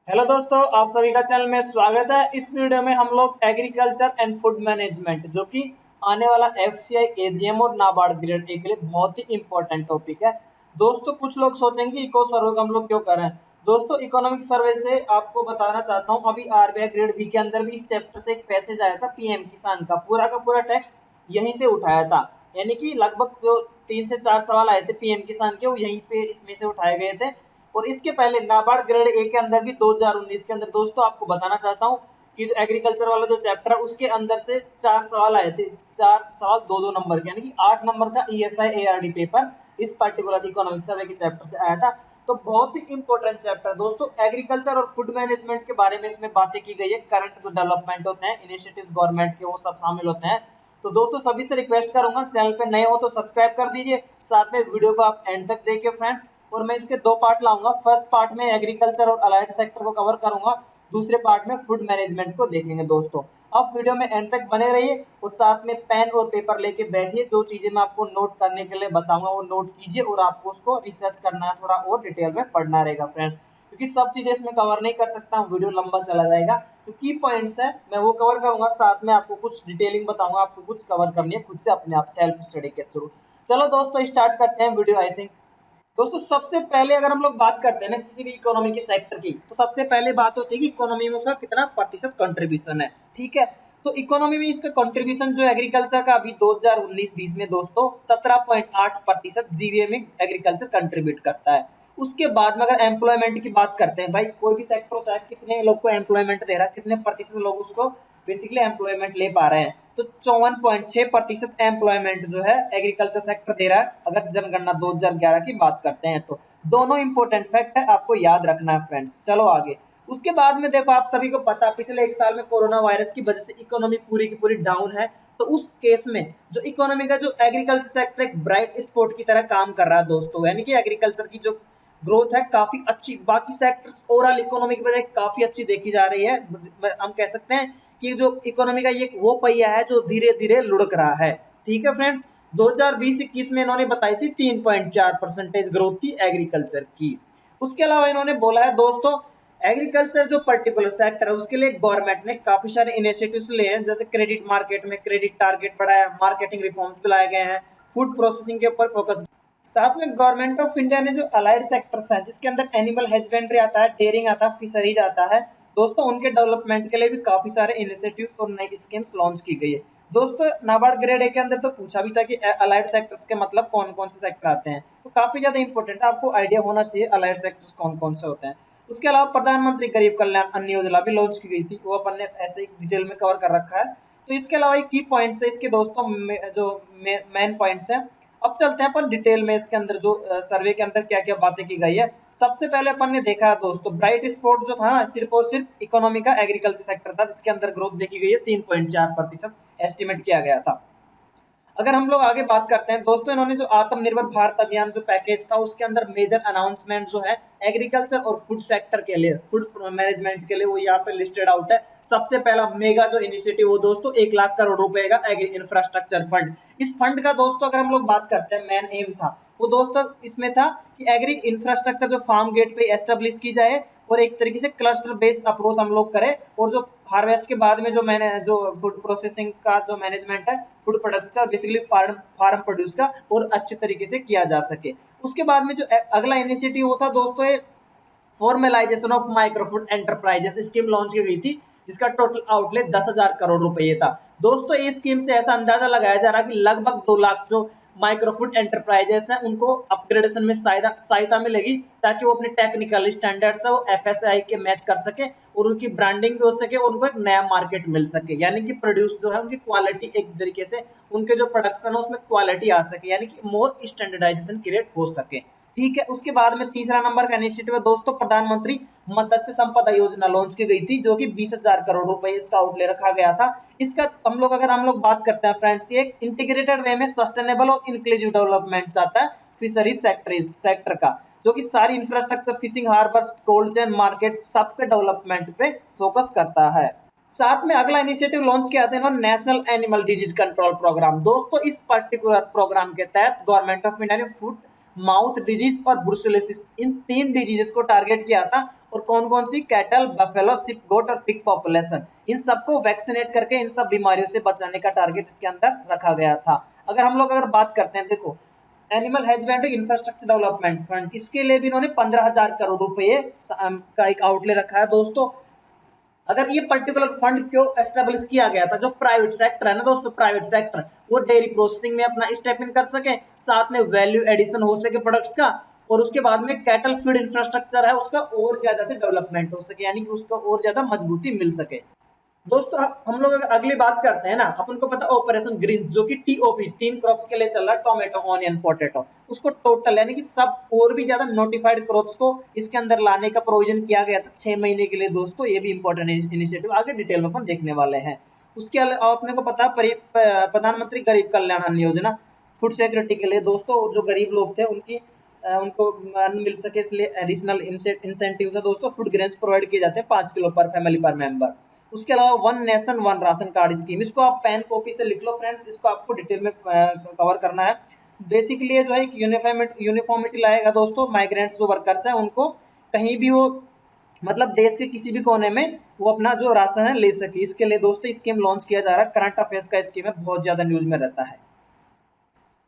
Hello दोस्तों, आप सभी का चैनल में स्वागत है। इस वीडियो में हम लोग एग्रीकल्चर एंड फूड मैनेजमेंट जो कि आने वाला एफसीआई, एजीएम और नाबार्ड ग्रेड ए के लिए बहुत ही इंपॉर्टेंट टॉपिक है। दोस्तों, कुछ लोग सोचेंगे इको सर्वे हम लोग क्यों कर रहे हैं। दोस्तों, इकोनॉमिक सर्वे से आपको बताना चाहता हूँ, अभी आरबीआई ग्रेड बी के अंदर भी इस चैप्टर से एक पैसेज आया था। पीएम किसान का पूरा टेक्स्ट यहीं से उठाया था। यानी कि लगभग जो 3 से 4 सवाल आए थे पीएम किसान के, वो यहीं पे इसमें से उठाए गए थे। और इसके पहले नाबार्ड ग्रेड ए के अंदर भी 2019 के अंदर दोस्तों आपको बताना चाहता हूँ कि जो एग्रीकल्चर वाला जो चैप्टर है उसके अंदर से 4 सवाल आए थे। 4 सवाल दो दो नंबर के, यानी कि 8 नंबर का ईएसआई एआरडी पेपर इस पर्टिकुलर इकोनॉमिक सर्वे के चैप्टर से आया था। तो बहुत ही इंपॉर्टेंट चैप्टर दोस्तों, एग्रीकल्चर और फूड मैनेजमेंट के बारे में इसमें बातें की गई है। करंट जो डेवलपमेंट होते हैं, इनिशिएटिव गवर्नमेंट के, वो सब शामिल होते हैं। तो दोस्तों सभी से रिक्वेस्ट करूंगा, चैनल पे नए हो तो सब्सक्राइब कर दीजिए, साथ में वीडियो को आप एंड तक देखिए फ्रेंड्स। और मैं इसके 2 पार्ट लाऊंगा। फर्स्ट पार्ट में एग्रीकल्चर और अलाइड सेक्टर को कवर करूंगा, दूसरे पार्ट में फूड मैनेजमेंट को देखेंगे। दोस्तों आप वीडियो में एंड तक बने रहिए और साथ में पेन और पेपर लेके बैठिए। जो चीजें मैं आपको नोट करने के लिए बताऊंगा वो नोट कीजिए, और आपको उसको रिसर्च करना है, थोड़ा और डिटेल में पढ़ना रहेगा फ्रेंड्स, क्योंकि सब चीजें इसमें कवर नहीं कर सकता हूँ, वीडियो लंबा चला जाएगा। तो की पॉइंट्स है मैं वो कवर करूंगा, साथ में आपको कुछ डिटेलिंग बताऊंगा, आपको कुछ कवर करनी है खुद से अपने आप सेल्फ स्टडी के थ्रू। चलो दोस्तों स्टार्ट करते हैं वीडियो। आई थिंक दोस्तों सबसे पहले अगर हम लोग बात करते हैं ना किसी भी इकोनॉमी की सेक्टर की, तो सबसे पहले बात होती है कि इकोनॉमी में उसका कितना प्रतिशत कंट्रीब्यूशन है। ठीक है, तो इकोनॉमी में इसका कंट्रीब्यूशन जो एग्रीकल्चर का अभी 2019-20 में दोस्तों 17.8% जीवीए में एग्रीकल्चर कंट्रीब्यूट करता है। उसके बाद में अगर एम्प्लॉयमेंट की बात करते हैं, भाई कोई भी सेक्टर होता है, कितने लोग को एम्प्लॉयमेंट दे रहा है, कितने प्रतिशत लोग उसको बेसिकली एम्प्लॉयमेंट ले पा रहे हैं, तो 54.6% एम्प्लॉयमेंट जो है एग्रीकल्चर सेक्टर दे रहा है, अगर जनगणना 2011 की बात करते हैं तो। दोनों इंपॉर्टेंट फैक्ट है, आपको याद रखना है फ्रेंड्स। चलो आगे। उसके बाद में देखो, आप सभी को पता पिछले 1 साल में कोरोना वायरस की वजह से इकोनॉमी पूरी की पूरी डाउन है। तो उस केस में जो इकोनॉमी का जो एग्रीकल्चर सेक्टर एक ब्राइट स्पॉट की तरह काम कर रहा है दोस्तों, यानी कि एग्रीकल्चर की जो ग्रोथ है काफी अच्छी, बाकी सेक्टर्स ओवरऑल इकोनॉमी की वजह काफी अच्छी देखी जा रही है। हम कह सकते हैं कि जो इकोनॉमी का ये वो पहिया है जो धीरे धीरे लुढ़क रहा है। ठीक है फ्रेंड्स, 2020-21 में इन्होंने बताई थी 3.4% ग्रोथ थी एग्रीकल्चर की। उसके अलावा इन्होंने बोला है दोस्तों, एग्रीकल्चर जो पर्टिकुलर सेक्टर है उसके लिए गवर्नमेंट ने काफी सारे इनिशिएटिव्स लिए हैं, जैसे क्रेडिट मार्केट में क्रेडिट टारगेट बढ़ाया, मार्केटिंग रिफॉर्म्स भी लाए गए हैं, फूड प्रोसेसिंग के ऊपर फोकस। साथ में गवर्नमेंट ऑफ इंडिया ने जो अलाइड सेक्टर्स हैं, जिसके अंदर एनिमल हस्बेंड्री आता है, डेयरिंग आता है, फिशरीज आता है दोस्तों, उनके डेवलपमेंट के लिए भी काफी सारे इनिशिएटिव्स और नई स्कीम्स लॉन्च की गई है। दोस्तों नाबार्ड ग्रेड ए के अंदर तो पूछा भी था कि अलाइड सेक्टर्स के मतलब कौन कौन से सेक्टर आते हैं, तो काफी ज्यादा इंपॉर्टेंट है, आपको आइडिया होना चाहिए अलाइड सेक्टर्स कौन कौन से होते हैं। उसके अलावा प्रधानमंत्री गरीब कल्याण अन्न योजना भी लॉन्च की गई थी, वो अपन ने ऐसे ही डिटेल में कवर कर रखा है। तो इसके अलावा की पॉइंट्स है इसके दोस्तों, जो मेन पॉइंट्स हैं। अब चलते हैं अपन डिटेल में, इसके अंदर जो सर्वे के अंदर क्या क्या बातें की गई है। सबसे पहले अपन ने देखा है दोस्तों, ब्राइट स्पॉट जो था ना, सिर्फ और सिर्फ इकोनॉमी का एग्रीकल्चर सेक्टर था, जिसके अंदर ग्रोथ देखी गई है 3.4% एस्टिमेट किया गया था। अगर हम लोग आगे बात करते हैं दोस्तों, इन्होंने जो आत्मनिर्भर भारत अभियान जो पैकेज था उसके अंदर मेजर अनाउंसमेंट जो है एग्रीकल्चर और फूड सेक्टर के लिए, फूड मैनेजमेंट के लिए, वो यहाँ पे लिस्टेड आउट है। सबसे पहला मेगा जो इनिशिएटिव वो दोस्तों 1 लाख करोड़ रुपए का एग्री इंफ्रास्ट्रक्चर फंड। इस फंड का दोस्तों अगर हम लोग बात करते हैं, मेन एम था वो दोस्तों इसमें था कि एग्री इंफ्रास्ट्रक्चर जो फार्म गेट पे एस्टेब्लिश की जाए, और एक तरीके से क्लस्टर बेस्ड अप्रोच हम लोग करें, और जो हार्वेस्ट के बाद में जो मैंने जो फूड प्रोसेसिंग का जो मैनेजमेंट है फूड प्रोडक्ट्स का, बेसिकली फार्म प्रोड्यूस का, और अच्छे तरीके से किया जा सके। उसके बाद में जो अगला इनिशिएटिव वो था दोस्तों, ये formalisation of micro food enterprises scheme launch की गई थी, जिसका टोटल आउटले 10,000 करोड़ रुपए था। दोस्तों इस स्कीम से ऐसा अंदाजा लगाया जा रहा है कि लगभग 2 लाख जो माइक्रो फूड एंटरप्राइजेस हैं उनको अपग्रेडेशन में सहायता मिलेगी, ताकि वो अपने टेक्निकल स्टैंडर्ड्स है वो एफएसआई के मैच कर सके, और उनकी ब्रांडिंग भी हो सके, और उनको एक नया मार्केट मिल सके, यानी कि प्रोड्यूस जो है उनकी क्वालिटी, एक तरीके से उनके जो प्रोडक्शन है उसमें क्वालिटी आ सके, यानी कि मोर स्टैंडर्डाइजेशन क्रिएट हो सके। ठीक है, उसके बाद में तीसरा नंबर का इनिशिएटिव है दोस्तों, प्रधानमंत्री मत्स्य संपदा योजना लॉन्च की गई थी, जो कि 20,000 करोड़ रुपए इसका आउटले रखा गया था। इसका हम लोग बात करते हैं फ्रेंड्स, ये इंटीग्रेटेड वे में सस्टेनेबल और इंक्लूसिव डेवलपमेंट चाहता है फिशरीज सेक्टर का, जो कि सारी infrastructure, fishing harbours, cold chain market, सबके डेवलपमेंट पे फोकस करता है। साथ में अगला इनिशिएटिव लॉन्च किया था इन्होंने, national animal disease control programme. दोस्तों इस पर्टिकुलर प्रोग्राम के तहत गवर्नमेंट ऑफ इंडिया ने फूड माउथ डिजीज और ब्रुसेलोसिस, इन 3 डिजीजेस को टारगेट किया था, और कौन कौन सी, कैटल, बफेलो, शिप, गोट और पिग पॉपुलेशन, इन सबको वैक्सीनेट करके इन सब बीमारियों से बचाने का टारगेट इसके अंदर रखा गया था। अगर हम लोग बात करते हैं, देखो animal husbandry infrastructure development fund, इसके लिए भी इन्होंने 15,000 करोड़ रुपए का एक आउटले रखा है दोस्तों। अगर ये पर्टिकुलर फंड क्यों एस्टेब्लिश किया गया था, जो प्राइवेट सेक्टर है ना दोस्तों, प्राइवेट सेक्टर वो डेयरी प्रोसेसिंग में अपना स्टेप इन कर सके, साथ में वैल्यू एडिशन हो सके प्रोडक्ट्स का, और उसके बाद में कैटल फीड इंफ्रास्ट्रक्चर है उसका और ज्यादा से डेवलपमेंट हो सके, यानी कि उसका और ज्यादा मजबूती मिल सके। दोस्तों हम लोग अगर अगली बात करते हैं ना, अपन को पता ऑपरेशन ग्रीन जो कि टीओपी, 3 क्रॉप्स के लिए चल रहा है, टोमेटो, ऑनियन, पोटैटो, उसको टोटल यानी कि सब और भी ज्यादा नोटिफाइड क्रॉप्स को इसके अंदर लाने का प्रोविजन किया गया था 6 महीने के लिए दोस्तों। ये भी इंपॉर्टेंट इनिशिएटिव, आगे डिटेल में अपन देखने वाले हैं। उसके अलावा अपने को पता है प्रधानमंत्री गरीब कल्याण अन्न योजना, फूड सिक्योरिटी के लिए दोस्तों, जो गरीब लोग थे उनको अन्न मिल सके इसलिए एडिशनल इंसेंटिव था दोस्तों। फूड ग्रेन्स प्रोवाइड किए जाते हैं 5 किलो पर फैमिली पर मेंबर। उसके अलावा one nation one ration card scheme, इसको आप पेन कॉपी से लिख लो फ्रेंड्स, इसको आपको डिटेल में कवर करना है। बेसिकली जो है एक यूनिफॉर्मिटी लाएगा दोस्तों, माइग्रेंट्स जो वर्कर्स हैं उनको कहीं भी वो मतलब देश के किसी भी कोने में वो अपना जो राशन है ले सके, इसके लिए दोस्तों स्कीम लॉन्च किया जा रहा है। करंट अफेयर्स का स्कीम है, बहुत ज्यादा न्यूज में रहता है।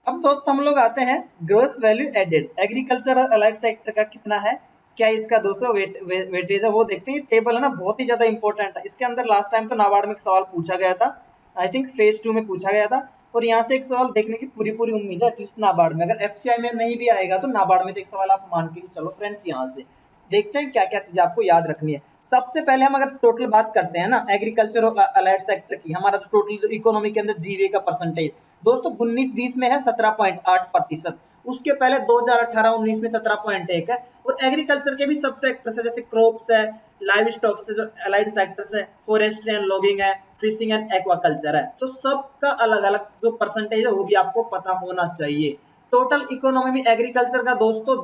अब दोस्त हम लोग आते हैं ग्रोस वैल्यू एडेड, एग्रीकल्चर और अलाइड सेक्टर का कितना है, क्या इसका दोस्तों वेटेज है वो देखते हैं। टेबल है ना बहुत ही ज्यादा इंपॉर्टेंट है, इसके अंदर लास्ट टाइम तो नाबार्ड में एक सवाल पूछा गया था, आई थिंक फेज 2 में पूछा गया था, और यहाँ से एक सवाल देखने की पूरी उम्मीद है एटलीस्ट नाबार्ड में। अगर एफसीआई में नहीं भी आएगा तो नाबार्ड में तो एक सवाल आप मान के ही चलो फ्रेंड्स। यहाँ से देखते हैं क्या क्या चीजें आपको याद रखनी है। सबसे पहले हम अगर टोटल बात करते हैं ना एग्रीकल्चर और अलाइड सेक्टर की, हमारा जो टोटल जो इकोनॉमी के अंदर जीवे का परसेंटेज दोस्तों 19-20 में है 17.8%, उसके पहले 2018-19 में 17.1 है। और एग्रीकल्चर के भी सब सेक्टर्स है, जैसे क्रॉप्स है, लाइव स्टॉक से जो अलाइड सेक्टर्स है, फॉरेस्ट्री एंड लॉगिंग है, फिशिंग एंड एक्वाकल्चर है, तो सबका अलग अलग जो परसेंटेज है वो भी आपको पता होना चाहिए। टोटल इकोनॉमी में एग्रीकल्चर का दोस्तों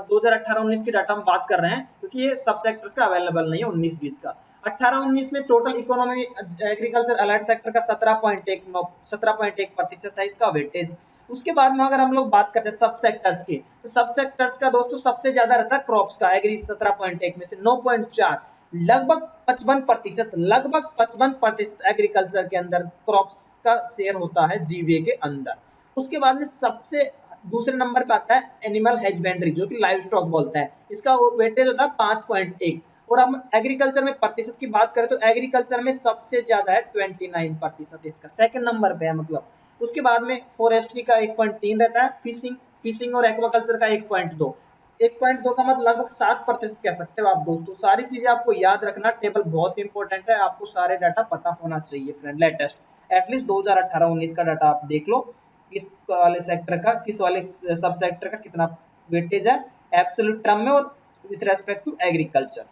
2018-19 की डाटा हम बात कर रहे हैं क्योंकि ये सब सेक्टर्स का अवेलेबल नहीं है 19-20 का। 18-19 में total economy agriculture allied sector का 17.1% है इसका वेटेज। उसके बाद में अगर हम लोग बात करते हैं सब सेक्टर्स की, तो सब सेक्टर्स का दोस्तों सबसे ज्यादा रहता है क्रॉप्स का, एग्री 17.1 में से 9.4, लगभग 55% एग्रीकल्चर के अंदर क्रॉप्स का शेयर होता है जीवीए के अंदर। उसके बाद में सबसे दूसरे नंबर पे आता है एनिमल हस्बेंड्री जो कि लाइव स्टॉक बोलता है, इसका वेटेज होता है 5.1। और हम एग्रीकल्चर में प्रतिशत की बात करें तो एग्रीकल्चर में सबसे ज्यादा है 29%, इसका सेकंड नंबर पे है मतलब। उसके बाद में फॉरेस्ट्री का 1.3 रहता है, फिशिंग और एक्वाकल्चर का 1.2 का मतलब लगभग 7% कह सकते हो आप दोस्तों। सारी चीजें आपको याद रखना, टेबल बहुत इंपॉर्टेंट है, आपको सारे डाटा पता होना चाहिए फ्रेंड। लेटेस्ट एटलीस्ट 2018-19 का डाटा आप देख लो, किस वाले सेक्टर का, किस वाले सब सेक्टर का कितना वेटेज है एब्सोल्यूट टर्म में और विथ रेस्पेक्ट टू एग्रीकल्चर।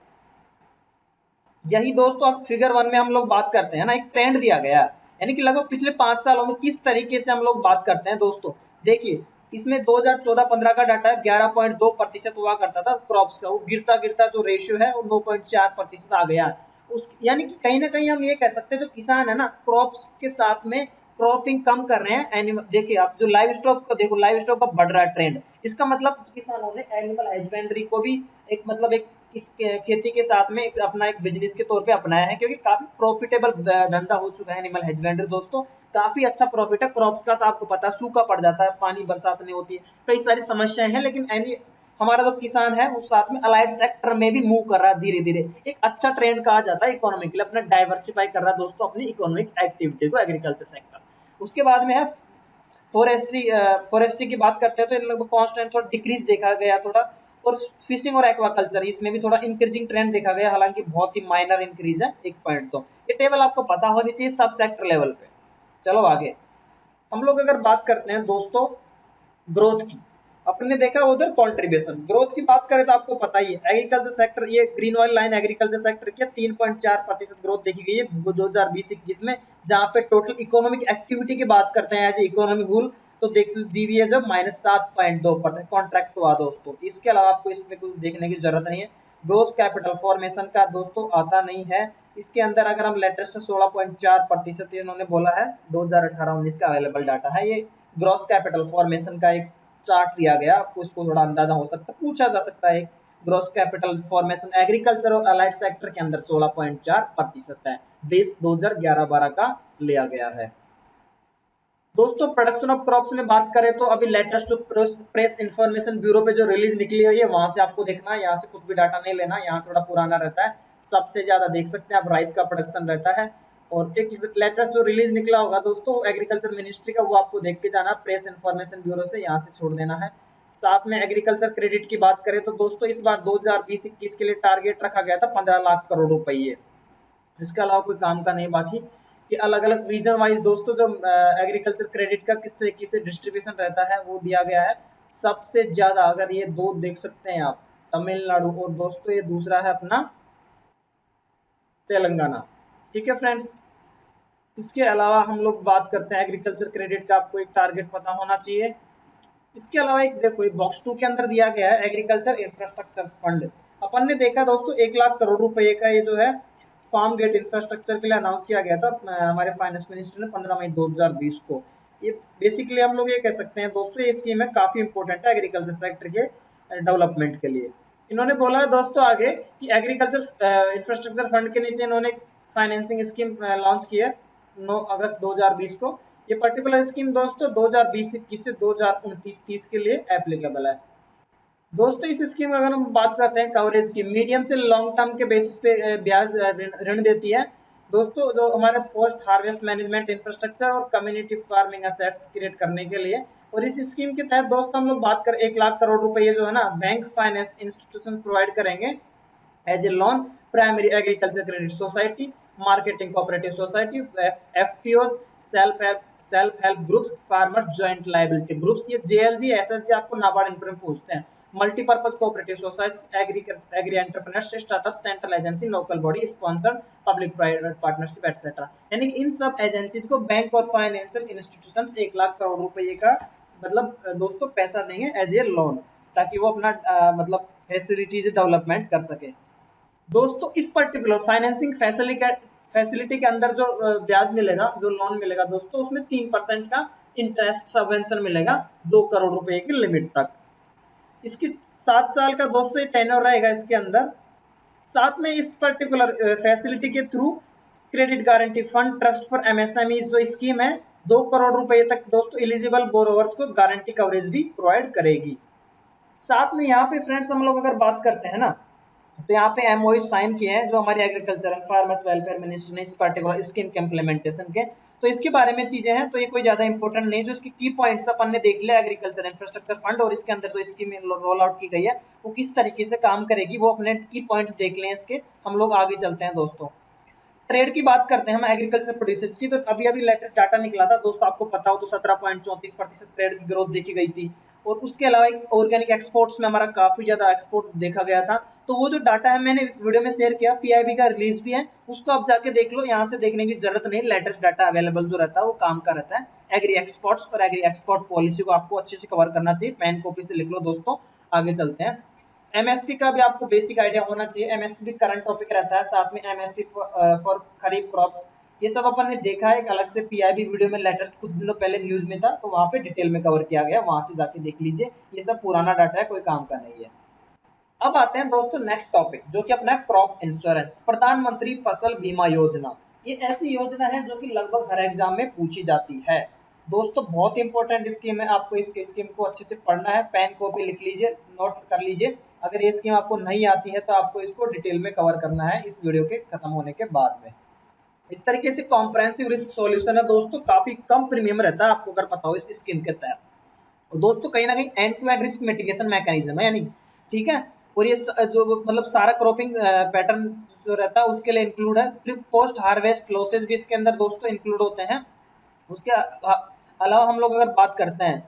यही दोस्तों अब फिगर 1 में हम लोग बात करते हैं ना, एक ट्रेंड दिया गया है, यानी कि लगभग पिछले 5 सालों में किस तरीके से हम लोग बात करते हैं दोस्तों। देखिए इसमें 2014-15 का डाटा 11.2% हुआ करता था क्रॉप्स का, वो गिरता गिरता जो रेशियो है वो 9.4% आ गया। उस यानी कि कहीं ना कहीं हम ये कह सकते हैं जो किसान है ना क्रॉप्स के साथ में क्रॉपिंग कम कर रहे हैं। एनिमल देखिए आप जो लाइव स्टॉक को देखो, लाइव स्टॉक का बढ़ रहा है ट्रेंड, इसका मतलब किसानों ने एनिमल हस्बेंड्री को भी एक मतलब एक इस खेती के साथ में अपना एक बिजनेस के तौर पे अपनाया है, क्योंकि काफी प्रॉफिटेबल धंधा हो चुका है एनिमल हस्बेंड्री दोस्तों। काफी अच्छा प्रॉफिट है। क्रॉप्स का तो आपको पता है सूखा पड़ जाता है, पानी बरसात नहीं होती है, कई सारी समस्याएं हैं, लेकिन हमारा जो किसान है वो साथ में अलाइड सेक्टर में भी मूव कर रहा है धीरे धीरे। एक अच्छा ट्रेंड कहा जाता है इकोनॉमी के लिए, अपना डाइवर्सिफाई कर रहा है दोस्तों अपनी इकोनॉमिक एक्टिविटी को एग्रीकल्चर सेक्टर। उसके बाद में है फॉरेस्ट्री की बात करते हैं तो लगभग कांस्टेंट थोड़ा डिक्रीज देखा गया थोड़ा, और फिशिंग और एक्वाकल्चर इसमें भी थोड़ा इंक्रीजिंग ट्रेंड देखा गया, हालांकि बहुत ही माइनर इंक्रीज है 1 पॉइंट। तो ये टेबल आपको पता होनी चाहिए सब सेक्टर लेवल पे। चलो आगे हम लोग अगर बात करते हैं दोस्तों ग्रोथ की, अपने देखा उधर कंट्रीब्यूशन, ग्रोथ की बात करें तो आपको पता ही है एग्रीकल्चर सेक्टर, ये ग्रीन वाली लाइन एग्रीकल्चर सेक्टर की 3.4% ग्रोथ देखी गई है 2020-21 में, जहां पे टोटल इकोनॉमिक एक्टिविटी की बात करते हैं एज इकोनॉमिक रूल तो देख जीवीए जब -7.2% कॉन्ट्रैक्ट हुआ दोस्तों। इसके अलावा आपको इसमें कुछ देखने की जरूरत नहीं है। ग्रोथ कैपिटल फॉर्मेशन का दोस्तों आता नहीं है इसके अंदर। अगर हम लेटेस्ट 16.4% इन्होंने बोला है 2018-19 का अवेलेबल डाटा है। ये ग्रॉस कैपिटल फॉर्मेशन का एक चार्ट दिया गया, आपको इसको थोड़ा अंदाजा हो सकता है, पूछा जा सकता है ग्रॉस कैपिटल फॉर्मेशन एग्रीकल्चर और अलाइड सेक्टर के अंदर 16.4% है। बेस 2011-12 का लिया गया है। दोस्तों प्रोडक्शन ऑफ क्रॉप्स में बात करें तो अभी लेटेस्ट प्रेस इंफॉर्मेशन ब्यूरो पे जो रिलीज निकली हुई है वहां से आपको देखना है, यहाँ से कुछ भी डाटा नहीं लेना, यहाँ थोड़ा पुराना रहता है। सबसे ज्यादा देख सकते हैं आप राइस का प्रोडक्शन रहता है। और एक लेटेस्ट जो रिलीज निकला होगा दोस्तों एग्रीकल्चर मिनिस्ट्री का, वो आपको देख के जाना, प्रेस इंफॉर्मेशन ब्यूरो से, यहाँ से छोड़ देना है। साथ में एग्रीकल्चर क्रेडिट की बात करें तो दोस्तों इस बार 2020-21 के लिए टारगेट रखा गया था 15 लाख करोड़ रुपये। इसके अलावा कोई काम का नहीं। बाकी ये अलग अलग रीजन वाइज दोस्तों जो एग्रीकल्चर क्रेडिट का किस तरीके से डिस्ट्रीब्यूशन रहता है वो दिया गया है। सबसे ज्यादा अगर ये दो देख सकते हैं आप, तमिलनाडु, और दोस्तों ये दूसरा है अपना तेलंगाना। ठीक है फ्रेंड्स, इसके अलावा हम लोग बात करते हैं एग्रीकल्चर क्रेडिट का, आपको एक टारगेट पता होना चाहिए। इसके अलावा एक देखो ये बॉक्स 2 के अंदर दिया गया है एग्रीकल्चर इंफ्रास्ट्रक्चर फंड। अपन ने देखा दोस्तों 1 लाख करोड़ रुपए का ये जो है फार्म गेट इंफ्रास्ट्रक्चर के लिए अनाउंस किया गया था हमारे फाइनेंस मिनिस्टर ने 15 मई 2020 को। ये बेसिकली हम लोग ये कह सकते हैं दोस्तों ये स्कीम है काफी इंपॉर्टेंट है एग्रीकल्चर सेक्टर के डेवलपमेंट के लिए। इन्होंने बोला है दोस्तों आगे कि एग्रीकल्चर इंफ्रास्ट्रक्चर फंड के नीचे इन्होंने फाइनेंसिंग स्कीम लॉन्च की है 9 अगस्त 2020 को। ये पर्टिकुलर स्कीम दोस्तों 2020-21 से 2029-30 के लिए एप्लीकेबल है। दोस्तों इस स्कीम में अगर हम बात करते हैं कवरेज की, मीडियम से लॉन्ग टर्म के बेसिस पे ब्याज ऋण देती है दोस्तों जो हमारे पोस्ट हार्वेस्ट मैनेजमेंट इंफ्रास्ट्रक्चर और कम्युनिटी फार्मिंग एसेट्स क्रिएट करने के लिए। और इस स्कीम के तहत दोस्तों हम लोग बात करें 1 लाख करोड़ रुपए जो है ना बैंक फाइनेंस इंस्टीट्यूशन प्रोवाइड करेंगे as a loan, primary agriculture credit society, marketing cooperative society, FPOs, self help groups, farmer joint liability groups. ये जेएलजी एसएसजी आपको नाबार्ड इंटरव्यू में पूछते हैं। Multipurpose cooperative society, agri entrepreneurs, startup, central agency, local body, sponsored, public private partnership etcetera. यानी कि इन सब agencies को bank और फाइनेंशियल इंस्टीट्यूशंस 1 लाख करोड़ रुपए का मतलब दोस्तों पैसा देंगे एज ए लोन, ताकि वो अपना मतलब फैसिलिटीज डेवलपमेंट कर सके। दोस्तों इस पर्टिकुलर फाइनेंसिंग फैसिलिटी के अंदर जो ब्याज मिलेगा, जो लोन मिलेगा दोस्तों, उसमें 3% का इंटरेस्ट सबवेंशन मिलेगा 2 करोड़ रुपए की लिमिट तक। इसकी 7 साल का दोस्तों ये टेन्योर रहेगा इसके अंदर। साथ में इस पर्टिकुलर फैसिलिटी के through credit guarantee fund trust for MSME जो स्कीम है 2 करोड़ रुपए तक दोस्तों एलिजिबल बोरोवर्स को गारंटी कवरेज भी प्रोवाइड करेगी। साथ में यहाँ पे फ्रेंड्स हम लोग अगर बात करते हैं ना तो यहाँ पे एमओयू साइन किए हैं जो हमारी agriculture and farmers welfare minister ने इस पर्टिकुलर स्कीम के इम्प्लीमेंटेशन के। तो इसके बारे में चीजें हैं, तो ये कोई ज्यादा इंपॉर्टेंट नहीं, जो इसकी की पॉइंट्स अपन ने देख लिया एग्रीकल्चर इंफ्रास्ट्रक्चर फंड और इसके अंदर जो स्कीम रोल आउट की गई है वो किस तरीके से काम करेगी वो अपने की पॉइंट्स देख लें इसके। हम लोग आगे चलते हैं दोस्तों। ट्रेड की बात करते हैं हम एग्रीकल्चर प्रोड्यूसर्स की, तो अभी लेटेस्ट डाटा निकला था दोस्तों, आपको पता हो तो 17.34% ट्रेड की ग्रोथ देखी गई थी। और उसके अलावा ऑर्गेनिक एक्सपोर्ट्स में हमारा काफी ज्यादा एक्सपोर्ट देखा गया था। तो वो जो डाटा है मैंने वीडियो में शेयर किया, पीआईबी का रिलीज भी है, उसको आप जाके देख लो, यहाँ से देखने की जरूरत नहीं। लेटेस्ट डाटा अवेलेबल जो रहता है वो काम का रहता है। एग्री एक्सपोर्ट्स और एग्री एक्सपोर्ट पॉलिसी को आपको अच्छे से कवर करना चाहिए, पेन कॉपी से लिख लो दोस्तों। आगे चलते हैं। एमएसपी का भी आपको बेसिक आइडिया होना चाहिए, एमएसपी करंट टॉपिक रहता है। साथ में एमएसपी फॉर खरीफ क्रॉप्स, ये सब अपन ने देखा है एक अलग से पीआईबी वीडियो में, लेटेस्ट कुछ दिनों पहले न्यूज में था, तो वहां पे डिटेल में कवर किया गया, वहां से जाके देख लीजिए। ये सब पुराना डाटा है, कोई काम का नहीं है। अब आते हैं दोस्तों नेक्स्ट टॉपिक जो कि अपना क्रॉप इंश्योरेंस, प्रधानमंत्री फसल बीमा योजना। ये ऐसी योजना है जो कि लगभग हर एग्जाम में पूछी जाती है दोस्तों, बहुत इंपॉर्टेंट स्कीम है। आपको इस स्कीम को अच्छे से पढ़ना है, पेन कॉपी लिख लीजिए, नोट कर लीजिए। अगर ये स्कीम आपको नहीं आती है तो आपको इसको डिटेल में कवर करना है इस वीडियो के खत्म होने के बाद में। एक तरीके से कॉम्प्रहेंसिव रिस्क सॉल्यूशन है दोस्तों, काफी कम प्रीमियम रहता है आपको अगर पता हो इस स्कीम के तहत। और दोस्तों कहीं ना कहीं end to end risk mitigation mechanism है, यानी ठीक है। और ये जो मतलब सारा क्रॉपिंग पैटर्न जो रहता है उसके लिए इंक्लूड है। फिर पोस्ट हार्वेस्ट लॉसेज भी इसके अंदर दोस्तों इंक्लूड होते हैं। उसके अलावा हम लोग अगर बात करते हैं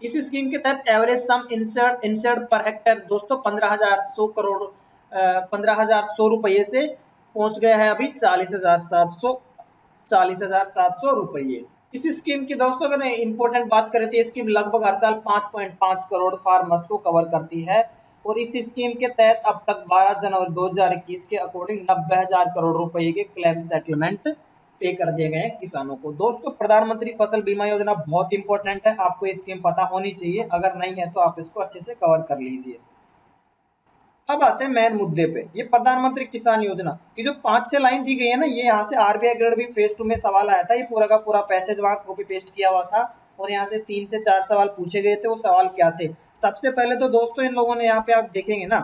इस स्कीम के तहत एवरेज सम इंश्योर्ड पर हेक्टेयर दोस्तों 15,100 रुपये से पहुंच गया है अभी 40,700 रुपये। इस स्कीम की दोस्तों अगर इंपॉर्टेंट बात करें तो ये स्कीम लगभग हर साल 5.5 करोड़ फार्मर्स को कवर करती है। और इस स्कीम के तहत अब तक 12 जनवरी 2021 के अकॉर्डिंग 90,000 करोड़ रुपए के क्लेम सेटलमेंट पे कर दिए गए हैं किसानों को। दोस्तों प्रधानमंत्री फसल बीमा योजना बहुत इंपॉर्टेंट है, आपको ये स्कीम पता होनी चाहिए, अगर नहीं है तो आप इसको अच्छे से कवर कर लीजिए। अब आते हैं मेन मुद्दे पे, ये प्रधानमंत्री किसान योजना की जो 5-6 लाइन दी गई है ना, ये यहाँ से आरबीआई ग्रेड भी फेज 2 में सवाल आया था, ये पूरा का पूरा पैसेज वहां कॉपी पेस्ट किया हुआ था और यहाँ से 3 से 4 सवाल पूछे गए थे। वो सवाल क्या थे? सबसे पहले तो दोस्तों इन लोगों ने यहाँ पे आप देखेंगे ना,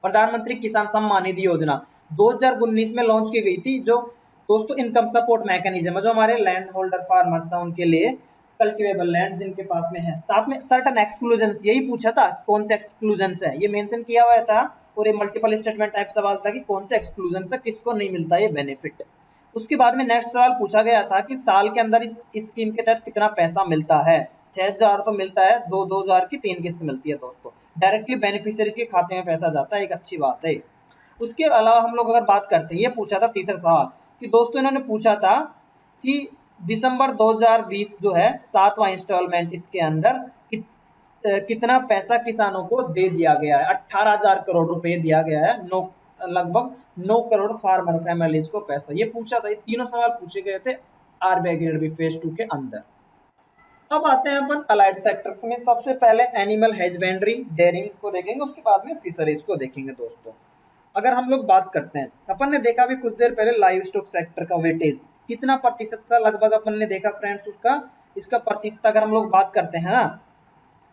प्रधानमंत्री किसान सम्मान निधि योजना 2019 में लॉन्च की गई थी, जो दोस्तों इनकम सपोर्ट मैकेनिज्म है, जो हमारे लैंड होल्डर फार्मर्स हैं उनके लिए, कल्टिवेबल लैंड जिनके पास में है। साथ में सर्टन एक्सक्लूजन्स, यही पूछा था कौन से एक्सक्लूजन्स है, ये मेंशन किया हुआ था। और ये मल्टीपल स्टेटमेंट टाइप सवाल था कि कौन से एक्सक्लूजन्स है, किसको नहीं मिलता ये बेनिफिट। उसके बाद में नेक्स्ट सवाल पूछा गया था कि साल के अंदर इस स्कीम के तहत कितना पैसा मिलता है। 6,000 रुपये मिलता है, 2,000 की 3 किस्त मिलती है दोस्तों, डायरेक्टली बेनिफिशियरीज के खाते में पैसा जाता है, एक अच्छी बात है। उसके अलावा हम लोग अगर बात करते हैं, ये पूछा था तीसरा सवाल कि दोस्तों इन्होंने पूछा था कि दिसंबर 2020 जो है 7वां इंस्टॉलमेंट, इसके अंदर कितना पैसा किसानों को दे दिया गया है। 18,000 करोड़ रुपए दिया गया है, लगभग 9 करोड़ फार्मर फैमिलीज को पैसा, ये पूछा था। ये तीनों सवाल पूछे गए थे आरबीआई ग्रेड बी फेज 2 के अंदर। अब आते हैं अपन अलाइड सेक्टर्स में। सबसे पहले एनिमल हस्बेंड्री डेयरिंग को देखेंगे, उसके बाद में फिशरीज को देखेंगे दोस्तों। अगर हम लोग बात करते हैं, अपन ने देखा भी कुछ देर पहले लाइव स्टॉक सेक्टर का वेटेज कितना प्रतिशत था, लगभग अपन ने देखा फ्रेंड्स उसका, इसका प्रतिशत अगर हम लोग बात करते हैं ना,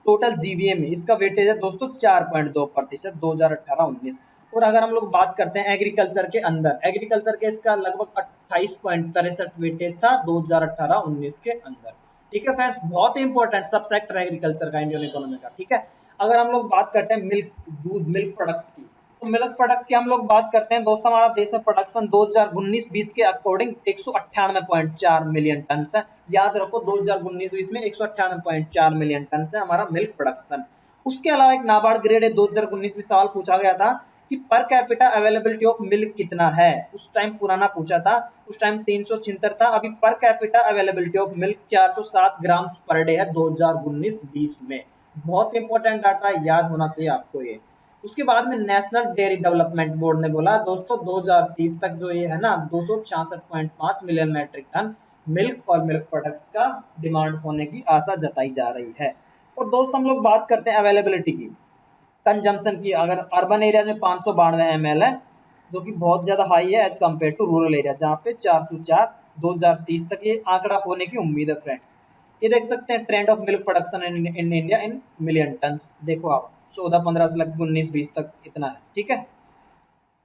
टोटल जीवीए में इसका वेटेज है दोस्तों 4.2% 2018-19। और अगर हम लोग बात करते हैं एग्रीकल्चर के अंदर, एग्रीकल्चर के इसका लगभग 28.63 वेटेज था 2018-19 के अंदर। ठीक है फ्रेंड्स, बहुत ही इंपॉर्टेंट सब सेक्टर एग्रीकल्चर का इंडियन इकोनॉमी का। ठीक है, अगर हम लोग बात करते हैं मिल्क, दूध, मिल्क प्रोडक्ट की, तो मिल्क प्रोडक्ट की हम लोग बात करते हैं दोस्तों, हमारा देश में प्रोडक्शन 2019-20 के अकॉर्डिंग 198.4 मिलियन टन है। याद रखो 2019-20 में 198.4 मिलियन टन है हमारा मिल्क प्रोडक्शन। उसके अलावा एक नाबार्ड ग्रेड है 2019 में सवाल पूछा गया था कि per capita availability of milk कितना है। उस टाइम पुराना पूछा था, उस टाइम 376 था, अभी per capita availability of milk 407 gram per day है 2019-20 में। बहुत इंपॉर्टेंट डाटा, याद होना चाहिए आपको ये। उसके बाद में नेशनल डेयरी डेवलपमेंट बोर्ड ने बोला दोस्तों 2030 तक जो ये है ना 266.5 मिलियन मैट्रिक टन मिल्क और मिल्क प्रोडक्ट्स का डिमांड होने की आशा जताई जा रही है। और दोस्तों हम लोग बात करते हैं अवेलेबिलिटी की, कंजम्पशन की। अगर अर्बन एरिया में 592 ml है, जो कि बहुत ज़्यादा हाई है as compared to rural area, जहाँ पे 404 2030 तक ये आंकड़ा होने की उम्मीद है फ्रेंड्स। ये देख सकते हैं trend of milk production in India in million turns, देखो आप 14-15 से लगभग 19-20 तक इतना है। ठीक है,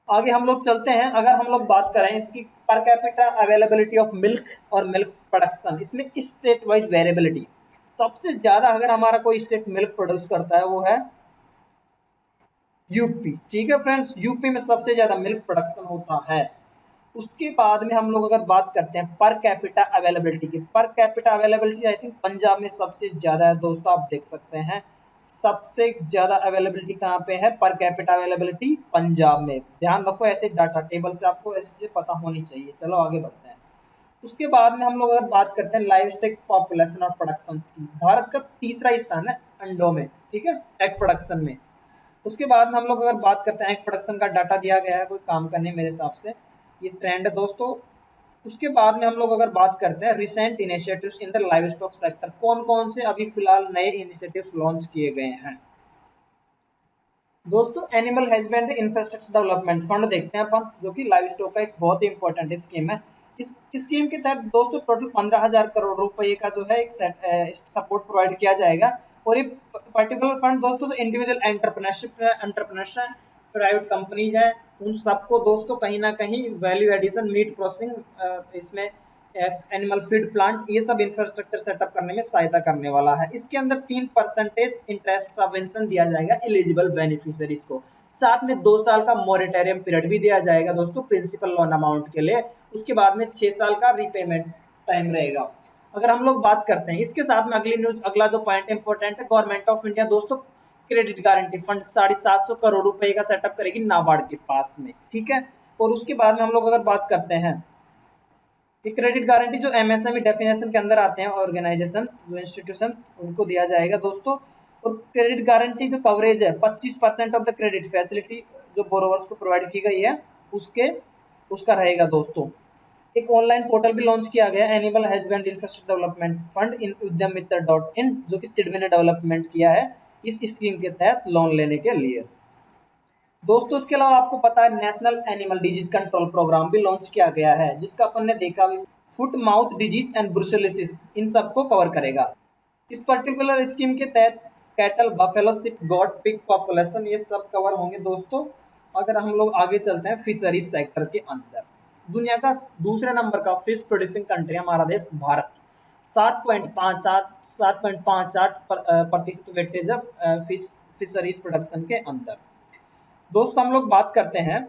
आगे हम लोग चलते हैं। अगर हम लोग बात करें इसकी per capita availability of milk और मिल्क प्रोडक्शन, इसमें स्टेट वाइज वेरिएबिलिटी सबसे ज्यादा अगर हमारा कोई स्टेट मिल्क प्रोड्यूस करता है वो है यूपी। ठीक है फ्रेंड्स, यूपी में सबसे ज्यादा मिल्क प्रोडक्शन होता है। उसके बाद में हम लोग अगर बात करते हैं पर कैपिटा अवेलेबिलिटी की, per capita availability I think Punjab में सबसे ज्यादा है दोस्तों, आप देख सकते हैं सबसे ज्यादा अवेलेबिलिटी कहाँ पे है, पर कैपिटा अवेलेबिलिटी पंजाब में। ध्यान रखो, ऐसे डाटा टेबल से आपको ऐसे चीजें पता होनी चाहिए। चलो आगे बढ़ते हैं। उसके बाद में हम लोग अगर बात करते हैं लाइव स्टेक पॉपुलेशन और प्रोडक्शन की, भारत का तीसरा स्थान है अंडों में। ठीक है, एग प्रोडक्शन में। उसके बाद में हम लोग अगर बात करते हैं एग प्रोडक्शन का डाटा दिया गया है, कोई काम का नहीं मेरे हिसाब से, ये ट्रेंड है दोस्तों। उसके बाद में हम लोग अगर बात करते हैं recent initiatives in the live stock sector, कौन कौन से अभी फिलहाल नए इनिशिएटिव्स लॉन्च किए गए हैं दोस्तों। Animal husbandry infrastructure development fund देखते हैं अपन, जो कि लाइव स्टॉक का एक बहुत ही इंपॉर्टेंट स्कीम है। इस स्कीम के तहत दोस्तों टोटल 15,000 करोड़ रुपए का जो है एक सपोर्ट प्रोवाइड किया जाएगा। और ये पर्टिकुलर फंड दोस्तों इंडिविजुअल एंटरप्रेन्योरशिप प्राइवेट कंपनीज हैं, उन सबको दोस्तों कहीं ना कहीं वैल्यू एडिशन, मीट प्रोसेसिंग, इसमें एनिमल फीड प्लांट, ये सब इंफ्रास्ट्रक्चर सेटअप करने में सहायता करने वाला है। इसके अंदर 3% इंटरेस्ट सबवेंशन दिया जाएगा एलिजिबल बेनिफिशियरीज को। साथ में 2 साल का मॉरेटोरियम पीरियड भी दिया जाएगा दोस्तों प्रिंसिपल लोन अमाउंट के लिए। उसके बाद में 6 साल का रीपेमेंट टाइम रहेगा। अगर हम लोग बात करते हैं इसके साथ में अगली न्यूज, अगला जो पॉइंट इंपॉर्टेंट है, गवर्नमेंट ऑफ इंडिया दोस्तों क्रेडिट गारंटी फंड 750 करोड़ रुपए का सेटअप करेगी नाबार्ड के पास में। ठीक है, और उसके बाद में हम लोग अगर बात करते हैं कि क्रेडिट गारंटी जो एमएसएमई डेफिनेशन के अंदर आते हैं ऑर्गेनाइजेशंस, इंस्टीट्यूशंस, उनको दिया जाएगा दोस्तों। और क्रेडिट गारंटी जो कवरेज है 25% ऑफ द क्रेडिट फैसिलिटी जो बोरोवर्स को प्रोवाइड की गई है उसका रहेगा दोस्तों। एक ऑनलाइन पोर्टल भी लॉन्च किया गया animal husband infrastructure development fund in udyamitra.in, जो कि सिडबी ने डेवलपमेंट किया है इस स्कीम के तहत लोन लेने के लिए। दोस्तों इसके अलावा आपको पता है national animal disease control programme भी लॉन्च किया गया है, जिसका अपन ने देखा भी foot mouth disease and brucellosis इन सबको कवर करेगा। इस पर्टिकुलर स्कीम के तहत cattle, buffalo, sheep, goat, pig population ये सब कवर होंगे दोस्तों। अगर हम लोग आगे चलते हैं फिशरीज सेक्टर के अंदर, दुनिया का दूसरे नंबर का फिश प्रोड्यूसिंग कंट्री हमारा देश Bharat, 7.58% weightage of fisheries production के अंदर। दोस्तों हम लोग बात करते हैं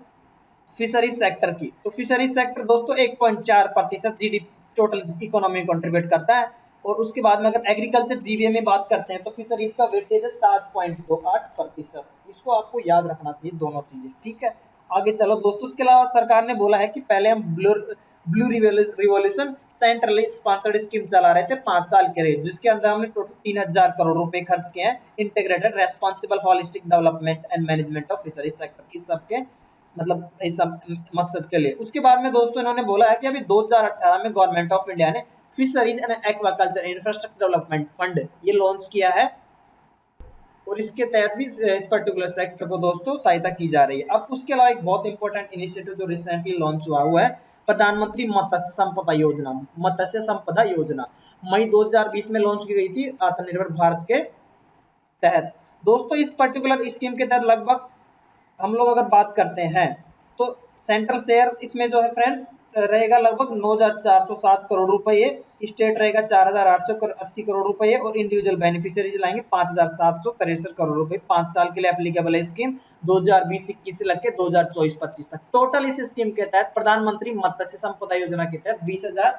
फिशरीज सेक्टर की, तो फिशरीज सेक्टर दोस्तों 1.4% जीडीपी टोटल इकोनॉमी कंट्रीब्यूट करता है। और उसके बाद में अगर एग्रीकल्चर जीवीए में बात करते हैं तो फिशरीज का वेटेज है 7.28%। इसको आपको याद रखना चाहिए दोनों चीजें, ठीक है। आगे चलो दोस्तों, उसके अलावा सरकार ने बोला है कि पहले हम blue revolution centrally sponsored scheme चला रहे थे 5 साल के लिए, जिसके अंदर हमने टोटल 3000 करोड़ रुपए खर्च किए हैं integrated responsible holistic development and management of fisheries sector इस सबके मतलब इस सब मकसद के लिए। उसके बाद में दोस्तों इन्होंने बोला है कि अभी 2018 में गवर्नमेंट ऑफ इंडिया ने fisheries and aquaculture infrastructure development fund ये लॉन्च किया है, और इसके तहत भी इस पर्टिकुलर सेक्टर को दोस्तों सहायता की जा रही है। अब उसके अलावा एक बहुत इंपॉर्टेंट इनिशिएटिव जो रिसेंटली लॉन्च हुआ है प्रधानमंत्री मत्स्य संपदा योजना, मई 2020 में लॉन्च की गई थी आत्मनिर्भर भारत के तहत। दोस्तों इस पर्टिकुलर स्कीम के तहत लगभग हम लोग अगर बात करते हैं तो सेंट्रल शेयर इसमें जो है फ्रेंड्स रहेगा लगभग 9,407 करोड़ रुपए, स्टेट रहेगा 4,880 करोड़ रुपए और इंडिविजुअल बेनिफिशियरीज लाएंगे 5,763 करोड़ रुपए। 5 साल के लिए एप्लीकेबल है स्कीम 2020-21 से लेकर 2024-25 तक। टोटल इस स्कीम के तहत प्रधानमंत्री मत्स्य संपदा योजना के तहत 20,000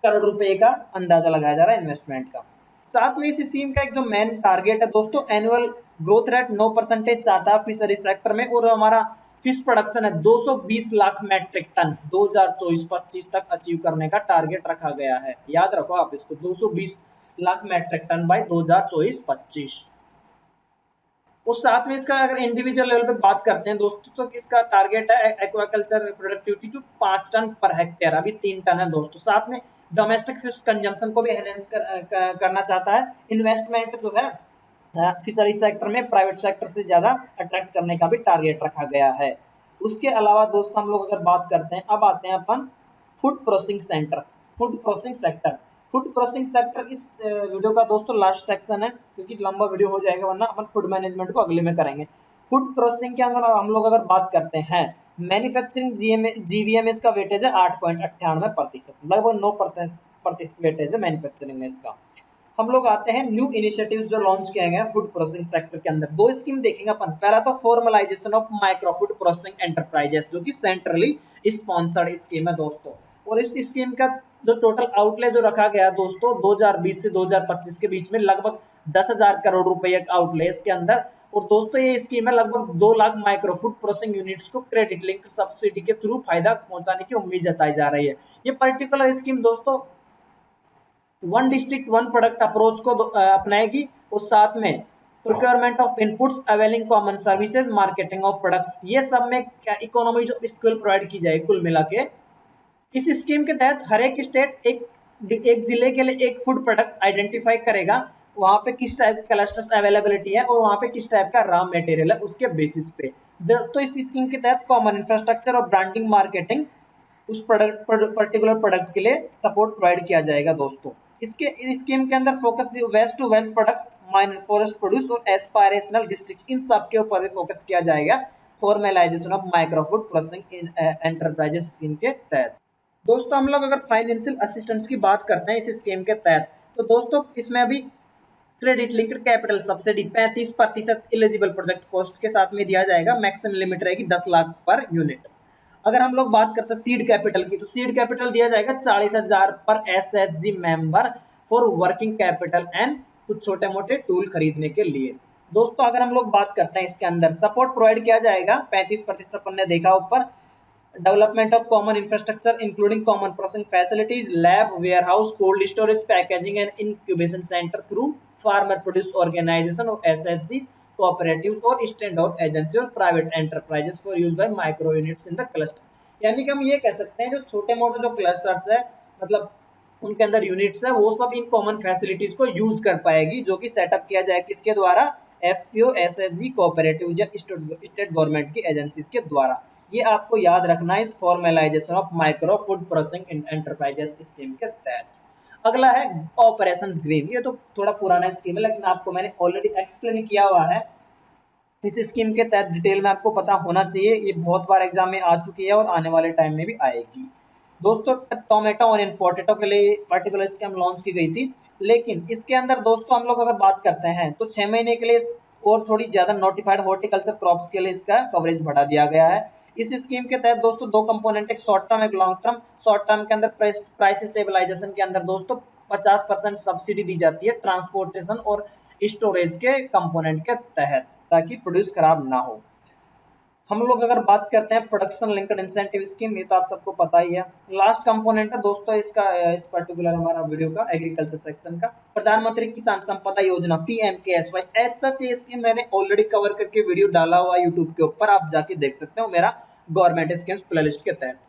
करोड़ रुपए का अंदाजा लगाया जा रहा है इन्वेस्टमेंट का। साथ में इस स्कीम का एक जो मेन टारगेट है दोस्तों, एनुअल ग्रोथ रेट 9% चाहता है फिशरी सेक्टर में, और हमारा फिश प्रोडक्शन है 220 लाख मैट्रिक टन 2024-25 तक अचीव करने का टारगेट रखा गया है। याद रखो आप इसको, 220 लाख मैट्रिक टन बाय 2024-25। उस साथ में इसका अगर इंडिविजुअल लेवल पे बात करते हैं दोस्तों तो इसका टारगेट है एक्वाकल्चर प्रोडक्टिविटी जो 5 टन पर हेक्टेयर, अभी 3 टन है दोस्तों। साथ में डोमेस्टिक फिश कंजम्पशन को भी एनहेंस करना चाहता है। इन्वेस्टमेंट जो है फिशरी सेक्टर में प्राइवेट सेक्टर से ज्यादा अट्रैक्ट करने का भी टारगेट रखा गया है। उसके अलावा दोस्तों हम लोग अगर बात करते हैं, अब आते हैं अपन food processing centre, food processing sector. Food processing sector इस वीडियो का दोस्तों लास्ट सेक्शन है, क्योंकि लंबा वीडियो हो जाएगा, वरना अपन फूड मैनेजमेंट को अगले में करेंगे। फूड प्रोसेसिंग के अंदर हम लोग अगर बात करते हैं, मैन्युफैक्चरिंग जीवीएमएस का वेटेज है 8.98%, लगभग 9% वेटेज है मैन्युफैक्चरिंग में इसका। हम लोग आते हैं न्यू इनिशिएटिव्स जो लॉन्च किए गए हैं फूड प्रोसेसिंग सेक्टर के अंदर। 2 स्कीम देखेंगे अपन। पहला तो formalisation of micro food processing enterprises, जो कि सेंट्रली स्पॉन्सर्ड स्कीम है दोस्तों। और इस स्कीम का जो टोटल आउटले जो रखा गया दोस्तों 2020 से 2025 के बीच में लगभग 10,000 करोड़ रुपए आउटले इसके अंदर। और दोस्तों ये स्कीम है लगभग 2 lakh micro food processing units को क्रेडिट लिंक सब्सिडी के थ्रू फायदा पहुंचाने की उम्मीद जताई जा रही है। ये पर्टिकुलर स्कीम दोस्तों one district one product approach को अपनाएगी, और साथ में procurement of inputs, availing common services, marketing of products, ये सब में इकोनॉमी जो स्किल प्रोवाइड की जाएगी कुल मिला के। इस स्कीम के तहत हर एक स्टेट एक जिले के लिए एक फूड प्रोडक्ट आइडेंटिफाई करेगा, वहां पे किस टाइप के क्लस्टर्स अवेलेबिलिटी है और वहां पे किस टाइप का रॉ मटेरियल है, उसके बेसिस पे दोस्तों इस स्कीम के तहत कॉमन इंफ्रास्ट्रक्चर और ब्रांडिंग मार्केटिंग उस पर्टिकुलर प्रोडक्ट के लिए सपोर्ट प्रोवाइड किया जाएगा दोस्तों। इसके स्कीम के अंदर focus waste to wealth products, minor forest produce और एस्पायरेशनल डिस्ट्रिक्ट्स, इन सब के ऊपर भी फोकस किया जाएगा formalisation of micro food processing enterprises scheme के तहत। दोस्तों हम लोग अगर फाइनेंशियल असिस्टेंस की बात करते हैं इस स्कीम के तहत, तो दोस्तों इसमें अभी credit linked capital subsidy 35% eligible project cost के साथ में दिया जाएगा। मैक्सिमम लिमिट रहेगी 10 लाख पर यूनिट। अगर हम लोग बात करते हैं सीड कैपिटल की, तो सीड कैपिटल दिया जाएगा 40,000 पर SHG member for working capital and कुछ छोटे मोटे टूल खरीदने के लिए। दोस्तों अगर हम लोग बात करते हैं इसके अंदर सपोर्ट प्रोवाइड किया जाएगा 35% अपन ने देखा ऊपर। Development of common infrastructure including common processing facilities, lab, warehouse, cold storage, packaging and incubation centre through farmer produce organisation और एसएचजी कोऑपरेटिव्स और स्टैंड आउट एजेंसी और private enterprises for use by micro units in the cluster. यानी कि हम ये कह सकते हैं जो छोटे मोटे जो क्लस्टर्स है, मतलब उनके अंदर यूनिट्स है, वो सब इन कॉमन फैसिलिटीज को यूज कर पाएगी, जो कि सेटअप किया जाए किसके द्वारा, FPO SHG कोऑपरेटिव या स्टेट गवर्नमेंट की एजेंसीज के द्वारा। ये आपको याद रखना है इस formalisation of micro food processing enterprises scheme के तहत। अगला है ऑपरेशन ग्रीन। ये तो थोड़ा पुराना स्कीम है लेकिन आपको मैंने ऑलरेडी एक्सप्लेन किया हुआ है। इस स्कीम के तहत डिटेल में आपको पता होना चाहिए, ये बहुत बार एग्जाम में आ चुकी है और आने वाले टाइम में भी आएगी। दोस्तों टोमेटो और पोटैटो के लिए पर्टिकुलर स्कीम लॉन्च की गई थी, लेकिन इसके अंदर दोस्तों हम लोग अगर बात करते हैं तो 6 महीने के लिए और थोड़ी ज्यादा नोटिफाइड हॉर्टिकल्चर क्रॉप्स के लिए इसका कवरेज बढ़ा दिया गया है। इस स्कीम के तहत दोस्तों दो कंपोनेंट, एक शॉर्ट टर्म एक लॉन्ग टर्म। शॉर्ट टर्म के अंदर प्राइस स्टेबलाइजेशन के अंदर दोस्तों 50% सब्सिडी दी जाती है ट्रांसपोर्टेशन और स्टोरेज के कंपोनेंट के तहत, ताकि प्रोड्यूस खराब ना हो। हम लोग अगर बात करते हैं प्रोडक्शन लिंक्ड इंसेंटिव स्कीम, ये तो आप सबको पता ही है। लास्ट कंपोनेंट है दोस्तों इसका, इस पर्टिकुलर हमारा वीडियो का एग्रीकल्चर सेक्शन का, प्रधानमंत्री किसान संपदा योजना PMKSY। ऐसा स्कीम मैंने ऑलरेडी कवर करके वीडियो डाला हुआ यूट्यूब के ऊपर, आप जाके देख सकते हो मेरा गवर्नमेंट स्कीम्स प्लेलिस्ट के तहत।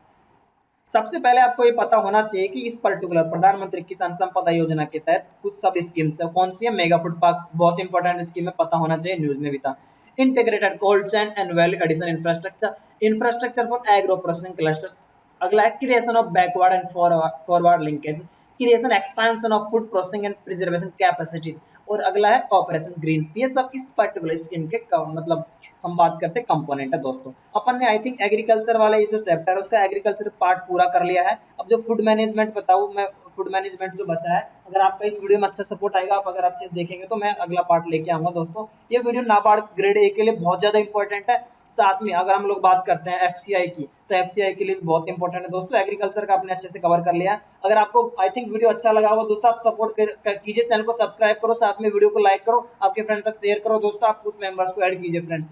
सबसे पहले आपको ये पता होना चाहिए कि इस पर्टिकुलर प्रधानमंत्री किसान संपदा योजना के तहत कुछ सब स्कीम्स है। कौन सी है? मेगा फूड पार्क, बहुत इंपॉर्टेंट स्कीम है, पता होना चाहिए, न्यूज में भी था। Integrated cold chain and value addition infrastructure for agro processing clusters. अगला है creation of backward and forward linkage, creation expansion of food processing and preservation capacities. और अगला है ऑपरेशन ग्रीन। ये सब इस पर्टिकुलर स्कीम के मतलब हम बात करते हैं कंपोनेंट है दोस्तों। अपन ने आई थिंक एग्रीकल्चर वाला ये जो चैप्टर है उसका एग्रीकल्चर पार्ट पूरा कर लिया है। अब जो फूड मैनेजमेंट बताऊँ मैं, फूड मैनेजमेंट जो बचा है, अगर आपका इस वीडियो में अच्छा सपोर्ट आएगा, आप अगर अच्छे से देखेंगे तो मैं अगला पार्ट लेके आऊंगा दोस्तों। ये वीडियो नाबार्ड ग्रेड ए के लिए बहुत ज्यादा इंपॉर्टेंट है। साथ में अगर हम लोग बात करते हैं FCI की, तो FCI के लिए भी बहुत इंपॉर्टेंट है दोस्तों। एग्रीकल्चर का आपने अच्छे से कवर कर लिया। अगर आपको आई थिंक वीडियो अच्छा लगा होगा दोस्तों, आप सपोर्ट कीजिए, चैनल को सब्सक्राइब करो, साथ में वीडियो को लाइक करो, आपके फ्रेंड्स तक शेयर करो दोस्तों, आप कुछ मेंबर्स को ऐड कीजिए फ्रेंड्स।